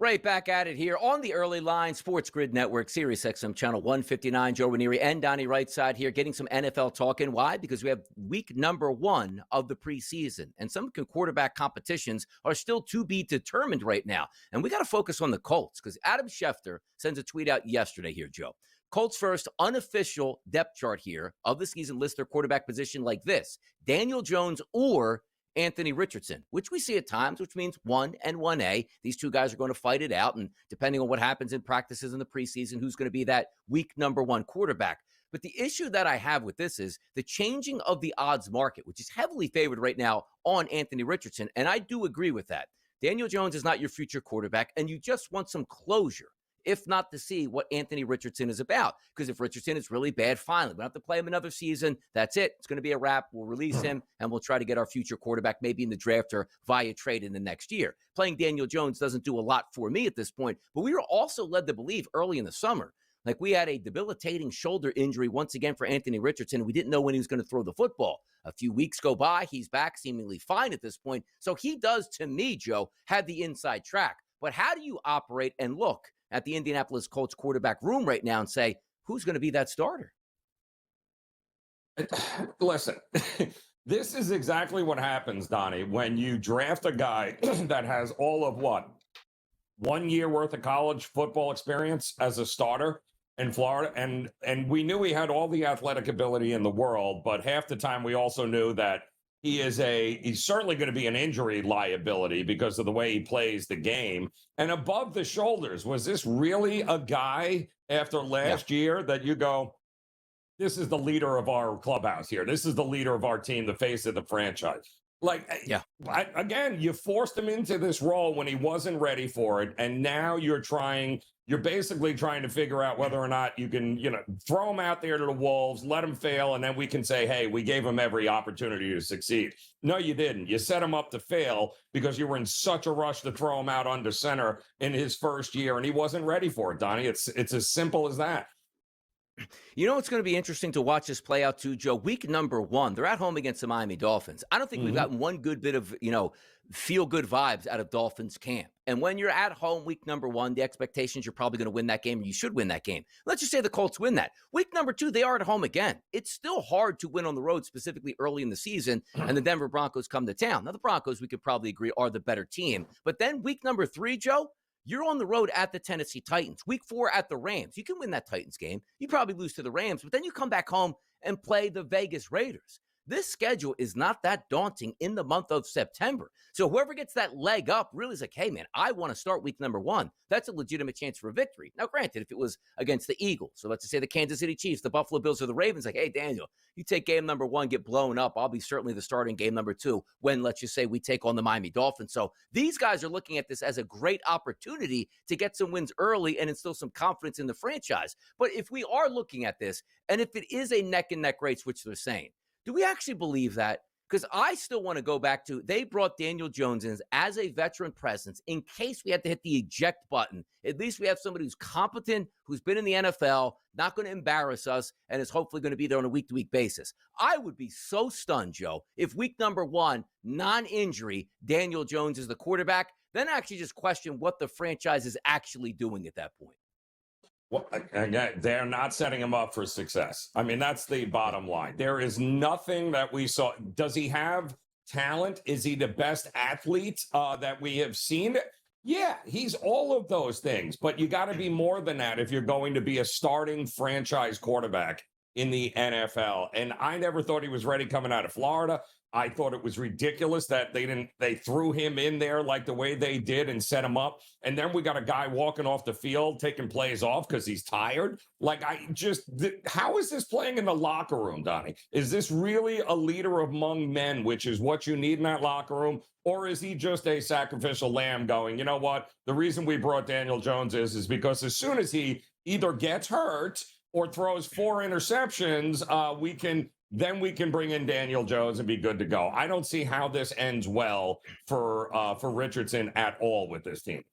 Right back at it here on the Early Line SportsGrid Network, Sirius XM Channel 159. Joe Raineri and Donnie Rightside here getting some NFL talk in. Why? Because we have week number 1 of the preseason, and some quarterback competitions are still to be determined right now. And we got to focus on the Colts because Adam Schefter sends a tweet out yesterday here, Joe. Colts first unofficial depth chart here of the season lists their quarterback position like this: Daniel Jones or Anthony Richardson, which we see at times, which means 1 and 1A. These two guys are going to fight it out, and depending on what happens in practices in the preseason, who's going to be that week number 1 quarterback. But the issue that I have with this is the changing of the odds market, which is heavily favored right now on Anthony Richardson, and I do agree with that. Daniel Jones is not your future quarterback, and you just want some closure, if not to see what Anthony Richardson is about. Because if Richardson is really bad, finally, we don't have to play him another season. That's it. It's going to be a wrap. We'll release him, and we'll try to get our future quarterback maybe in the draft or via trade in the next year. Playing Daniel Jones doesn't do a lot for me at this point, but we were also led to believe early in the summer, like we had a debilitating shoulder injury once again for Anthony Richardson. We didn't know when he was going to throw the football. A few weeks go by. He's back seemingly fine at this point. So he does, to me, Joe, have the inside track. But how do you operate and look at the Indianapolis Colts quarterback room right now and say, who's going to be that starter? Listen, this is exactly what happens, Donnie, when you draft a guy that has all of 1 year worth of college football experience as a starter in Florida. And we knew he had all the athletic ability in the world, but half the time we also knew that he's certainly going to be an injury liability because of the way he plays the game. And above the shoulders, was this really a guy after last year that you go, this is the leader of our clubhouse here. This is the leader of our team, the face of the franchise. Again, you forced him into this role when he wasn't ready for it. And now you're basically trying to figure out whether or not you can, throw him out there to the wolves, let him fail, and then we can say, hey, we gave him every opportunity to succeed. No, you didn't. You set him up to fail because you were in such a rush to throw him out under center in his first year, and he wasn't ready for it, Donnie. It's as simple as that. You know what's going to be interesting to watch this play out too, Joe? Week number 1, they're at home against the Miami Dolphins. I don't think we've gotten one good bit of, feel-good vibes out of Dolphins camp. And when you're at home week number 1, the expectations you're probably going to win that game, or you should win that game. Let's just say the Colts win that. Week number 2, they are at home again. It's still hard to win on the road, specifically early in the season, and the Denver Broncos come to town. Now, the Broncos, we could probably agree, are the better team. But then week number 3, Joe, you're on the road at the Tennessee Titans. Week 4 at the Rams. You can win that Titans game. You probably lose to the Rams, but then you come back home and play the Vegas Raiders. This schedule is not that daunting in the month of September. So whoever gets that leg up really is like, hey, man, I want to start week number 1. That's a legitimate chance for a victory. Now, granted, if it was against the Eagles, so let's just say the Kansas City Chiefs, the Buffalo Bills, or the Ravens, like, hey, Daniel, you take game number 1, get blown up. I'll be certainly the starter in game number 2 when, let's just say, we take on the Miami Dolphins. So these guys are looking at this as a great opportunity to get some wins early and instill some confidence in the franchise. But if we are looking at this, and if it is a neck-and-neck race, which they're saying, do we actually believe that? Because I still want to go back to, they brought Daniel Jones in as a veteran presence in case we had to hit the eject button. At least we have somebody who's competent, who's been in the NFL, not going to embarrass us, and is hopefully going to be there on a week-to-week basis. I would be so stunned, Joe, if week number 1, non-injury, Daniel Jones is the quarterback, then actually just question what the franchise is actually doing at that point. Well, again, they're not setting him up for success. I mean, that's the bottom line. There is nothing that we saw. Does he have talent? Is he the best athlete that we have seen? Yeah, he's all of those things. But you got to be more than that if you're going to be a starting franchise quarterback in the NFL. And I never thought he was ready coming out of Florida. I thought it was ridiculous that they threw him in there like the way they did and set him up. And then we got a guy walking off the field, taking plays off because he's tired. How is this playing in the locker room, Donnie? Is this really a leader among men, which is what you need in that locker room? Or is he just a sacrificial lamb going, you know what? The reason we brought Daniel Jones is because as soon as he either gets hurt or throws 4 interceptions, we can bring in Daniel Jones and be good to go. I don't see how this ends well for Richardson at all with this team.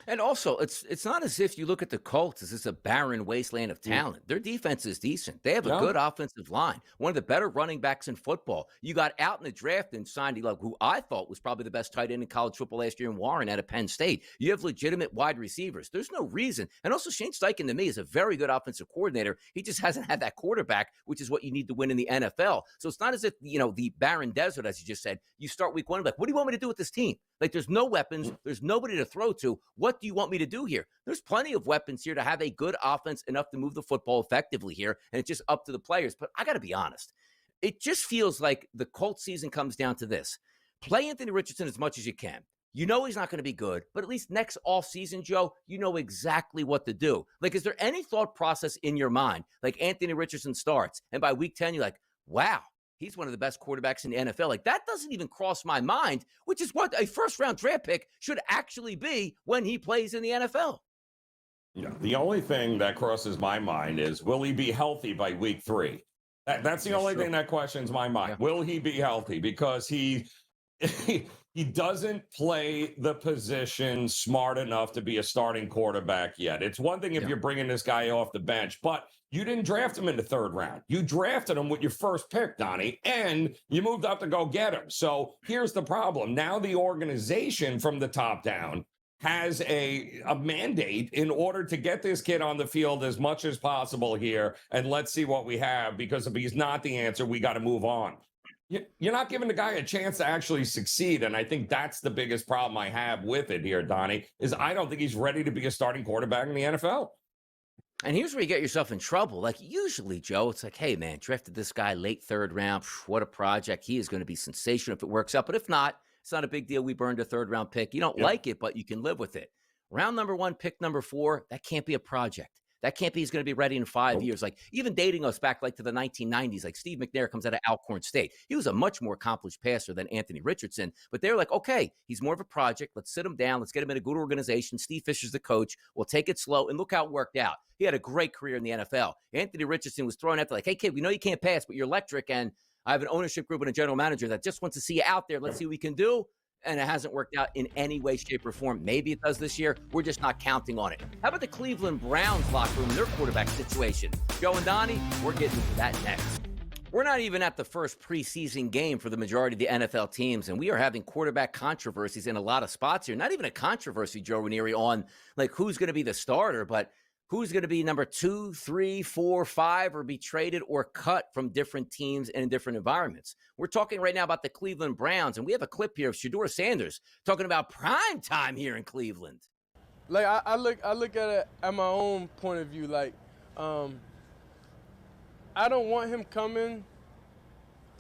And also, it's not as if you look at the Colts as it's a barren wasteland of talent. Their defense is decent. They have a Yeah. good offensive line, one of the better running backs in football. You got out in the draft and signed, who I thought was probably the best tight end in college football last year in Warren out of Penn State. You have legitimate wide receivers. There's no reason. And also, Shane Steichen, to me, is a very good offensive coordinator. He just hasn't had that quarterback, which is what you need to win in the NFL. So it's not as if, the barren desert, as you just said, you start week one, like, what do you want me to do with this team? Like, there's no weapons. There's nobody to throw to. What do you want me to do here? There's plenty of weapons here to have a good offense, enough to move the football effectively here, and it's just up to the players. But I got to be honest. It just feels like the Colts season comes down to this. Play Anthony Richardson as much as you can. You know he's not going to be good, but at least next offseason, Joe, you know exactly what to do. Like, is there any thought process in your mind? Like, Anthony Richardson starts, and by week 10, you're like, wow, he's one of the best quarterbacks in the NFL. Like, that doesn't even cross my mind, which is what a first-round draft pick should actually be when he plays in the NFL. Yeah. The only thing that crosses my mind is, will he be healthy by week 3? That's the only thing that questions my mind. Yeah. Will he be healthy? Because he doesn't play the position smart enough to be a starting quarterback yet. It's one thing if you're bringing this guy off the bench, but you didn't draft him in the 3rd round. You drafted him with your first pick, Donnie, and you moved up to go get him. So here's the problem. Now the organization from the top down has a mandate in order to get this kid on the field as much as possible here, and let's see what we have, because if he's not the answer, we got to move on. You're not giving the guy a chance to actually succeed, and I think that's the biggest problem I have with it here, Donnie, is I don't think he's ready to be a starting quarterback in the NFL. And here's where you get yourself in trouble. Like, usually, Joe, it's like, hey, man, drafted this guy late 3rd round. What a project. He is going to be sensational if it works out, but if not, it's not a big deal. We burned a 3rd round pick. You don't like it, but you can live with it. Round number 1, pick number 4, that can't be a project. That can't be he's going to be ready in 5 years. Like, even dating us back like to the 1990s, like Steve McNair comes out of Alcorn State. He was a much more accomplished passer than Anthony Richardson, but they're like, okay, he's more of a project. Let's sit him down. Let's get him in a good organization. Steve Fisher's the coach. We'll take it slow, and look how it worked out. He had a great career in the NFL. Anthony Richardson was thrown out there like, hey, kid, we know you can't pass, but you're electric, and I have an ownership group and a general manager that just wants to see you out there. Let's see what we can do. And it hasn't worked out in any way, shape, or form. Maybe it does this year. We're just not counting on it. How about the Cleveland Browns locker room and their quarterback situation? Joe and Donnie, we're getting to that next. We're not even at the first preseason game for the majority of the NFL teams, and we are having quarterback controversies in a lot of spots here. Not even a controversy, Joe Raineri, on like who's going to be the starter, but who's going to be number 2, 3, 4, 5, or be traded or cut from different teams and in different environments. We're talking right now about the Cleveland Browns, and we have a clip here of Shedeur Sanders talking about prime time here in Cleveland. Like, I look at it at my own point of view. Like, I don't want him coming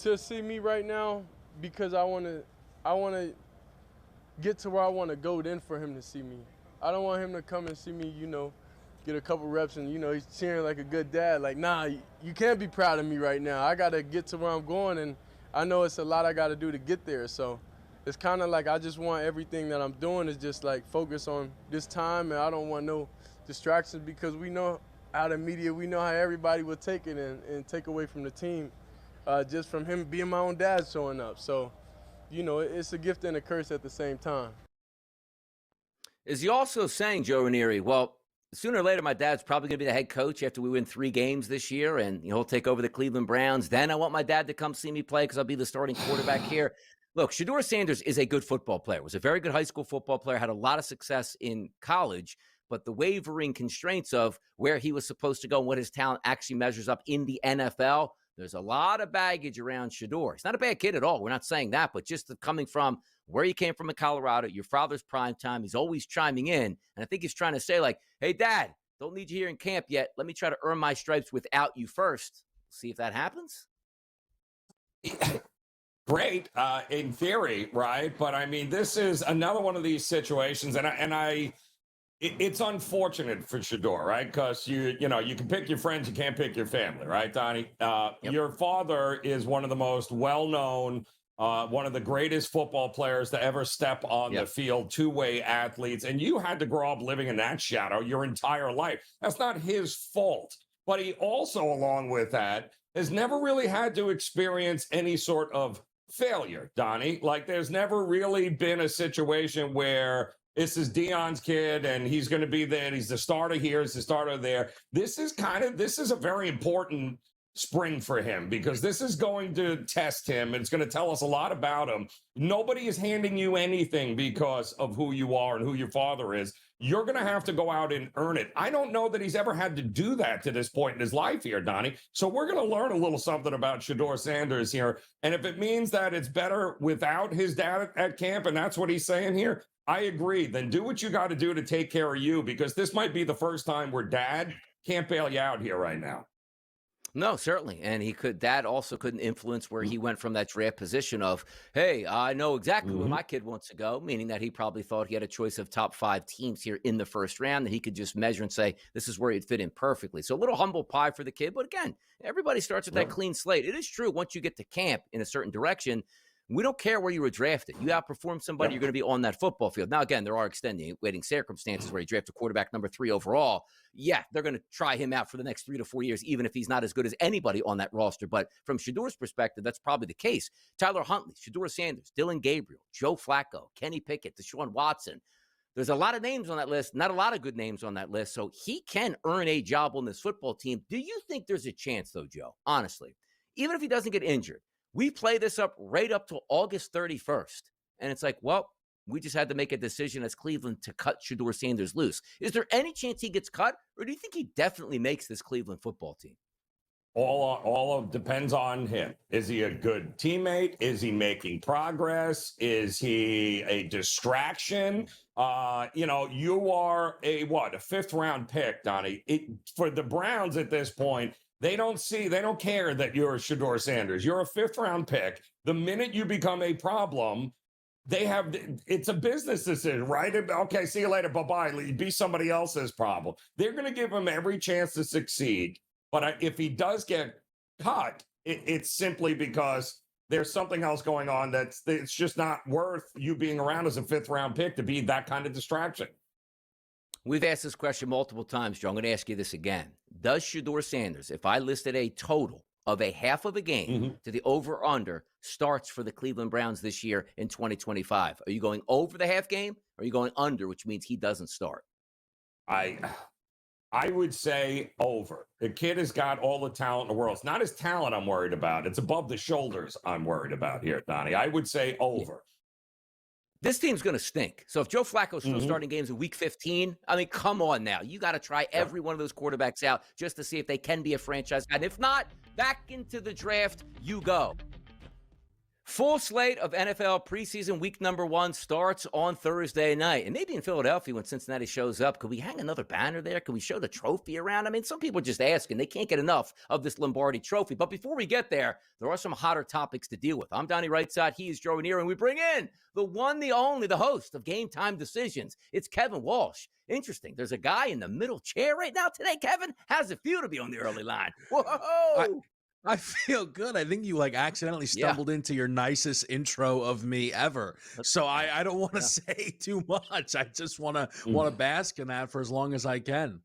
to see me right now because I want to get to where I want to go then for him to see me. I don't want him to come and see me, get a couple reps and, he's cheering like a good dad. Like, nah, you can't be proud of me right now. I got to get to where I'm going, and I know it's a lot I got to do to get there. So it's kind of like I just want everything that I'm doing is just, like, focus on this time, and I don't want no distractions because we know how the media, we know how everybody will take it and take away from the team just from him being my own dad showing up. So, it's a gift and a curse at the same time. Is he also saying, Joe Raineri, well, sooner or later, my dad's probably going to be the head coach after we win 3 games this year, and he'll take over the Cleveland Browns. Then I want my dad to come see me play because I'll be the starting quarterback here. Look, Shedeur Sanders is a good football player. Was a very good high school football player, had a lot of success in college, but the wavering constraints of where he was supposed to go and what his talent actually measures up in the NFL, there's a lot of baggage around Shedeur. He's not a bad kid at all. We're not saying that, but just coming from where you came from in Colorado, your father's prime time, he's always chiming in. And I think he's trying to say, like, hey, Dad, don't need you here in camp yet. Let me try to earn my stripes without you first. See if that happens. Great, in theory, right? But I mean, this is another one of these situations, it's unfortunate for Shedeur, right? Because you can pick your friends, you can't pick your family, right, Donnie? Yep. Your father is one of the most well-known, one of the greatest football players to ever step on the field, 2-way athletes, and you had to grow up living in that shadow your entire life. That's not his fault. But he also, along with that, has never really had to experience any sort of failure, Donnie. Like, there's never really been a situation where this is Dion's kid, and he's going to be there. And he's the starter here. He's the starter there. This is a very important spring for him because this is going to test him. And it's going to tell us a lot about him. Nobody is handing you anything because of who you are and who your father is. You're going to have to go out and earn it. I don't know that he's ever had to do that to this point in his life here, Donnie. So we're going to learn a little something about Shedeur Sanders here. And if it means that it's better without his dad at camp, and that's what he's saying here, I agree. Then do what you got to do to take care of you, because this might be the first time where dad can't bail you out here right now. No, certainly. And that also couldn't influence where he went from that draft position of, hey, I know exactly where my kid wants to go, meaning that he probably thought he had a choice of top 5 teams here in the first round that he could just measure and say, this is where he'd fit in perfectly. So a little humble pie for the kid. But again, everybody starts with that clean slate. It is true. Once you get to camp in a certain direction, we don't care where you were drafted. You outperform somebody, you're going to be on that football field. Now, again, there are extenuating circumstances where you draft a quarterback number 3 overall. Yeah, they're going to try him out for the next 3 to 4 years, even if he's not as good as anybody on that roster. But from Shedeur's perspective, that's probably the case. Tyler Huntley, Shedeur Sanders, Dylan Gabriel, Joe Flacco, Kenny Pickett, Deshaun Watson. There's a lot of names on that list, not a lot of good names on that list. So he can earn a job on this football team. Do you think there's a chance, though, Joe, honestly, even if he doesn't get injured? We play this up right up to August 31st. And it's like, well, we just had to make a decision as Cleveland to cut Shedeur Sanders loose. Is there any chance he gets cut, or do you think he definitely makes this Cleveland football team? All of depends on him. Is he a good teammate? Is he making progress? Is he a distraction? You are a 5th round pick, Donnie. For the Browns at this point, they don't care that you're Shedeur Sanders. You're a 5th round pick. The minute you become a problem, it's a business decision, right? Okay, see you later. Bye-bye. Be somebody else's problem. They're going to give him every chance to succeed. But if he does get cut, it's simply because there's something else going on it's just not worth you being around as a 5th round pick to be that kind of distraction. We've asked this question multiple times, Joe. I'm going to ask you this again. Does Shedeur Sanders, if I listed a total of a half of a game to the over-under, starts for the Cleveland Browns this year in 2025? Are you going over the half game, or are you going under, which means he doesn't start? I would say over. The kid has got all the talent in the world. It's not his talent I'm worried about. It's above the shoulders I'm worried about here, Donnie. I would say over. This team's going to stink. So if Joe Flacco's still starting games in week 15, I mean, come on now. You got to try every one of those quarterbacks out just to see if they can be a franchise guy. And if not, back into the draft you go. Full slate of NFL preseason week number 1 starts on Thursday night. And maybe in Philadelphia when Cincinnati shows up, could we hang another banner there? Could we show the trophy around? I mean, some people are just asking. They can't get enough of this Lombardi trophy. But before we get there are some hotter topics to deal with. I'm Donnie Rightside. He is Joe Raineri. And we bring in the one, the only, the host of Game Time Decisions. It's Kevin Walsh. Interesting. There's a guy in the middle chair right now today, Kevin. How's it feel to be on the early line? Whoa! I feel good. I think you accidentally stumbled into your nicest intro of me ever. So I don't want to say too much. I just want to bask in that for as long as I can.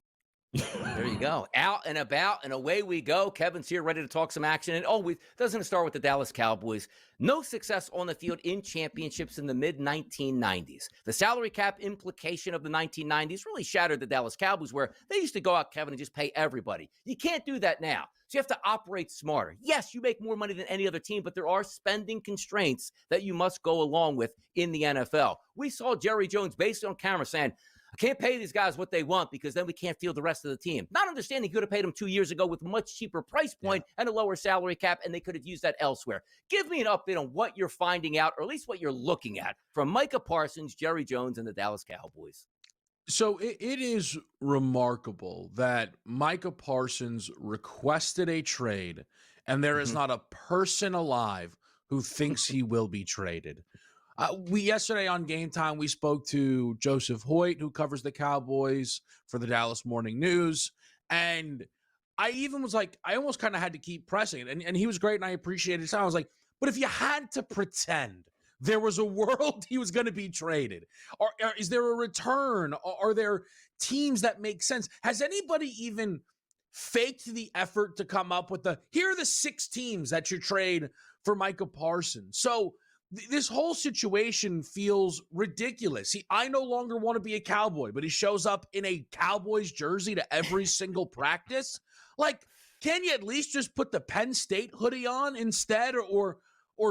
There you go. Out and about and away we go. Kevin's here ready to talk some action. And always doesn't start with the Dallas Cowboys. No success on the field in championships in the mid-1990s. The salary cap implication of the 1990s really shattered the Dallas Cowboys, where they used to go out, Kevin, and just pay everybody. You can't do that now. So you have to operate smarter. Yes, you make more money than any other team, but there are spending constraints that you must go along with in the NFL. We saw Jerry Jones based on camera saying, I can't pay these guys what they want because then we can't field the rest of the team. Not understanding he could have paid them 2 years ago with a much cheaper price point and a lower salary cap, and they could have used that elsewhere. Give me an update on what you're finding out, or at least what you're looking at from Micah Parsons, Jerry Jones, and the Dallas Cowboys. So it is remarkable that Micah Parsons requested a trade, and there is not a person alive who thinks he will be traded. Yesterday on Game Time, we spoke to Joseph Hoyt, who covers the Cowboys for the Dallas Morning News. And I even was like, I almost kind of had to keep pressing it. And he was great, and I appreciated his time. I was like, but if you had to pretend there was a world he was going to be traded, or is there a return? Are there teams that make sense? Has anybody even faked the effort to come up with here are the 6 teams that you trade for Micah Parsons? So this whole situation feels ridiculous. I no longer want to be a Cowboy, but he shows up in a Cowboys jersey to every single practice. Like, can you at least just put the Penn State hoodie on instead or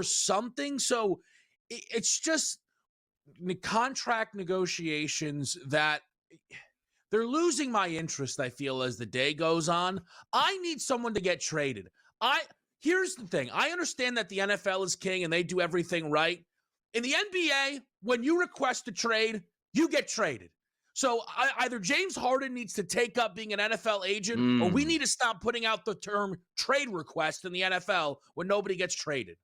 something? So it's just the contract negotiations that they're losing my interest, I feel, as the day goes on. I need someone to get traded. Here's the thing. I understand that the NFL is king and they do everything right. In the NBA, when you request a trade, you get traded. So either James Harden needs to take up being an NFL agent, or we need to stop putting out the term trade request in the NFL when nobody gets traded.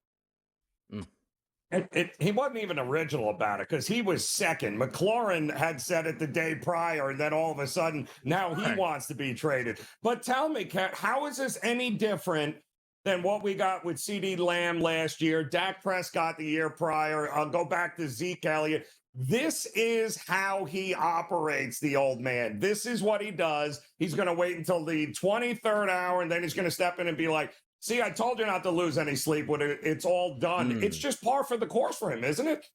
He wasn't even original about it because he was second. McLaurin had said it the day prior, and then all of a sudden, now he wants to be traded. But tell me, Kat, how is this any different than what we got with CeeDee Lamb last year, Dak Prescott the year prior? I'll go back to Zeke Elliott. This is how he operates, the old man. This is what he does. He's going to wait until the 23rd hour, and then he's going to step in and be like, see, I told you not to lose any sleep when it's all done. It's just par for the course for him, isn't it?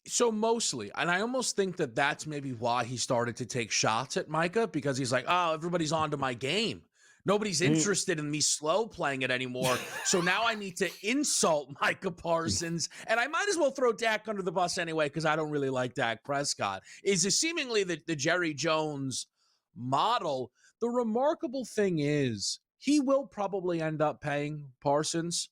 So mostly, and I almost think that that's maybe why he started to take shots at Micah, because he's like, oh, everybody's on to my game. Nobody's interested in me slow playing it anymore. So now I need to insult Micah Parsons, and I might as well throw Dak under the bus anyway because I don't really like Dak Prescott. Is seemingly the Jerry Jones model. The remarkable thing is he will probably end up paying Parsons,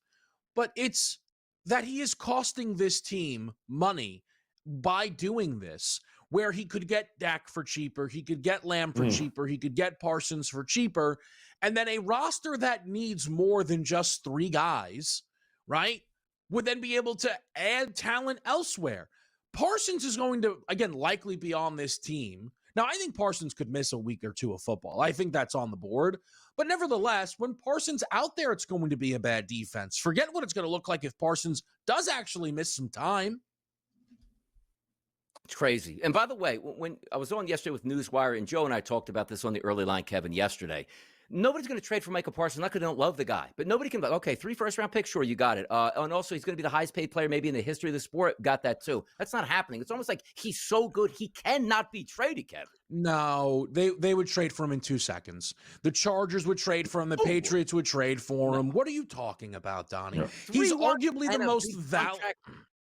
but it's that he is costing this team money by doing this, where he could get Dak for cheaper, he could get Lamb for cheaper, he could get Parsons for cheaper, and then a roster that needs more than just three guys, right, would then be able to add talent elsewhere. Parsons is going to, again, likely be on this team. Now, I think Parsons could miss a week or two of football. I think that's on the board. But nevertheless, when Parsons out there, it's going to be a bad defense. Forget what it's going to look like if Parsons does actually miss some time. It's crazy. And by the way, when I was on yesterday with Newswire, and Joe and I talked about this on the early line, Kevin, yesterday. Nobody's going to trade for Micah Parsons, not because they don't love the guy, but nobody can be like, okay, 3 first-round picks, sure, you got it. And also, he's going to be the highest-paid player maybe in the history of the sport. Got that, too. That's not happening. It's almost like he's so good, he cannot be traded, Kevin. No, they would trade for him in 2 seconds. The Chargers would trade for him. The Patriots would trade for him. What are you talking about, Donnie? Yeah. He's arguably the most valuable.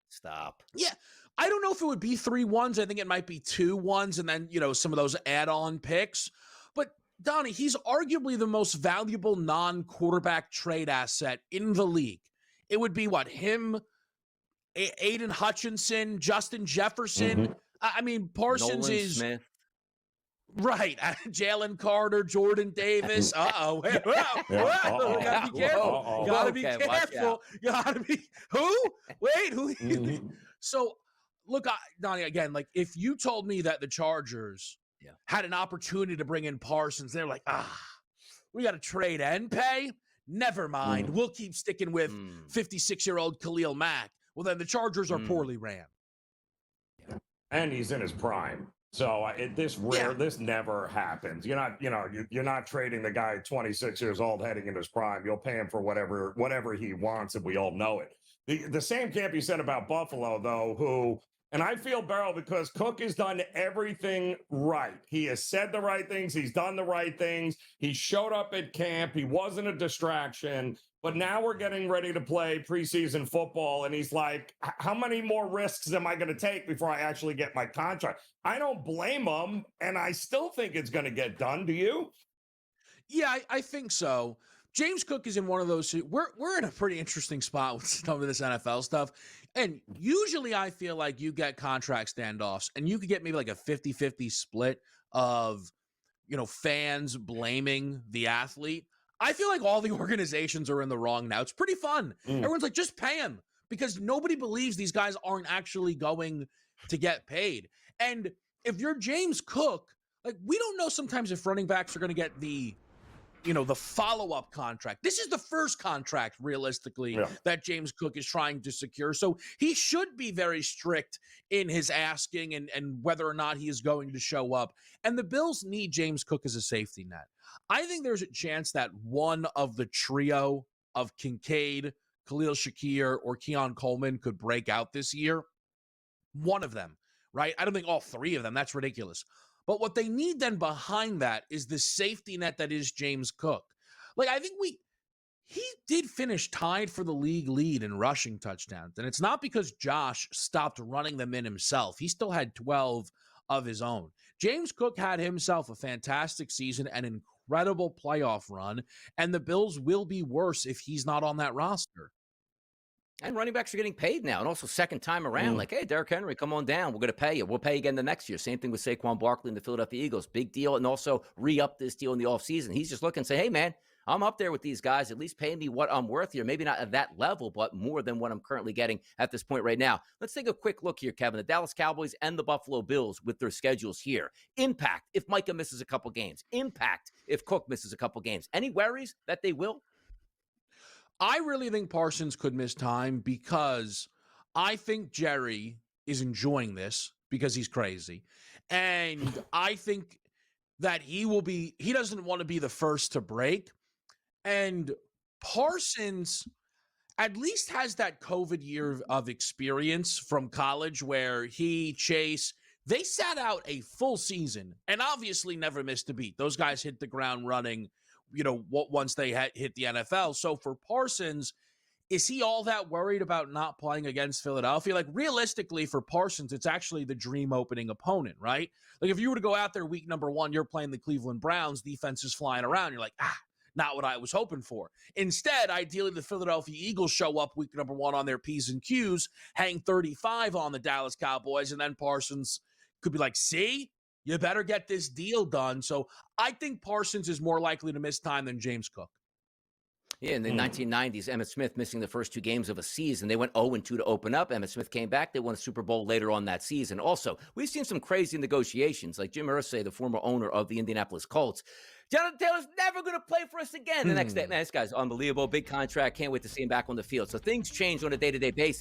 Stop. Yeah. I don't know if it would be 3 1s. I think it might be 2 1s and then, some of those add-on picks. But Donnie, he's arguably the most valuable non-quarterback trade asset in the league. It would be what? Him, Aiden Hutchinson, Justin Jefferson. I mean, Parsons Nolan is Smith. Right. Jalen Carter, Jordan Davis. Uh-oh. Whoa. Gotta be careful. Gotta be careful. Gotta be who? Wait, who? So look, Donnie, again, like if you told me that the Chargers had an opportunity to bring in Parsons, they're like, we got to trade and pay. Never mind. We'll keep sticking with 56-year-old Khalil Mack. Well, then the Chargers are poorly ran. And he's in his prime. So this never happens. You're not trading the guy 26 years old heading into his prime. You'll pay him for whatever he wants, and we all know it. The same can't be said about Buffalo, though, and I feel Beryl because Cook has done everything right. He has said the right things. He's done the right things. He showed up at camp. He wasn't a distraction. But now we're getting ready to play preseason football, and he's like, how many more risks am I going to take before I actually get my contract? I don't blame him, and I still think it's going to get done. Do you? Yeah, I think so. James Cook is in one of those. We're in a pretty interesting spot with some of this NFL stuff. And usually I feel like you get contract standoffs and you could get maybe like a 50-50 split of, fans blaming the athlete. I feel like all the organizations are in the wrong now. It's pretty fun. Everyone's like, just pay him because nobody believes these guys aren't actually going to get paid. And if you're James Cook, like we don't know sometimes if running backs are going to get the follow-up contract. This is the first contract, realistically, that James Cook is trying to secure. So he should be very strict in his asking and whether or not he is going to show up. And the Bills need James Cook as a safety net. I think there's a chance that one of the trio of Kincaid, Khalil Shakir or Keon Coleman could break out this year. One of them, right? I don't think all three of them. That's ridiculous. But what they need then behind that is the safety net that is James Cook. Like, I think he did finish tied for the league lead in rushing touchdowns. And it's not because Josh stopped running them in himself. He still had 12 of his own. James Cook had himself a fantastic season, an incredible playoff run, and the Bills will be worse if he's not on that roster. And running backs are getting paid now. And also second time around, like, hey, Derrick Henry, come on down. We're going to pay you. We'll pay you again the next year. Same thing with Saquon Barkley and the Philadelphia Eagles. Big deal. And also re-up this deal in the offseason. He's just looking and say, hey, man, I'm up there with these guys. At least pay me what I'm worth here. Maybe not at that level, but more than what I'm currently getting at this point right now. Let's take a quick look here, Kevin. The Dallas Cowboys and the Buffalo Bills with their schedules here. Impact if Micah misses a couple games. Impact if Cook misses a couple games. Any worries that they will? I really think Parsons could miss time because I think Jerry is enjoying this because he's crazy. And I think that he doesn't want to be the first to break. And Parsons at least has that COVID year of experience from college where Chase, they sat out a full season and obviously never missed a beat. Those guys hit the ground running, once they hit the NFL. So for Parsons, is he all that worried about not playing against Philadelphia? Like, realistically, for Parsons, it's actually the dream opening opponent, right? Like, if you were to go out there week number 1, you're playing the Cleveland Browns, defense is flying around. You're like, not what I was hoping for. Instead, ideally, the Philadelphia Eagles show up week number 1 on their P's and Q's, hang 35 on the Dallas Cowboys, and then Parsons could be like, see? You better get this deal done. So I think Parsons is more likely to miss time than James Cook. Yeah, in the 1990s, Emmitt Smith missing the first 2 games of a season. They went 0-2 to open up. Emmitt Smith came back. They won a Super Bowl later on that season. Also, we've seen some crazy negotiations, like Jim Irsay, the former owner of the Indianapolis Colts. Jonathan Taylor's never going to play for us again. The next day, man, this guy's unbelievable. Big contract. Can't wait to see him back on the field. So things change on a day-to-day basis.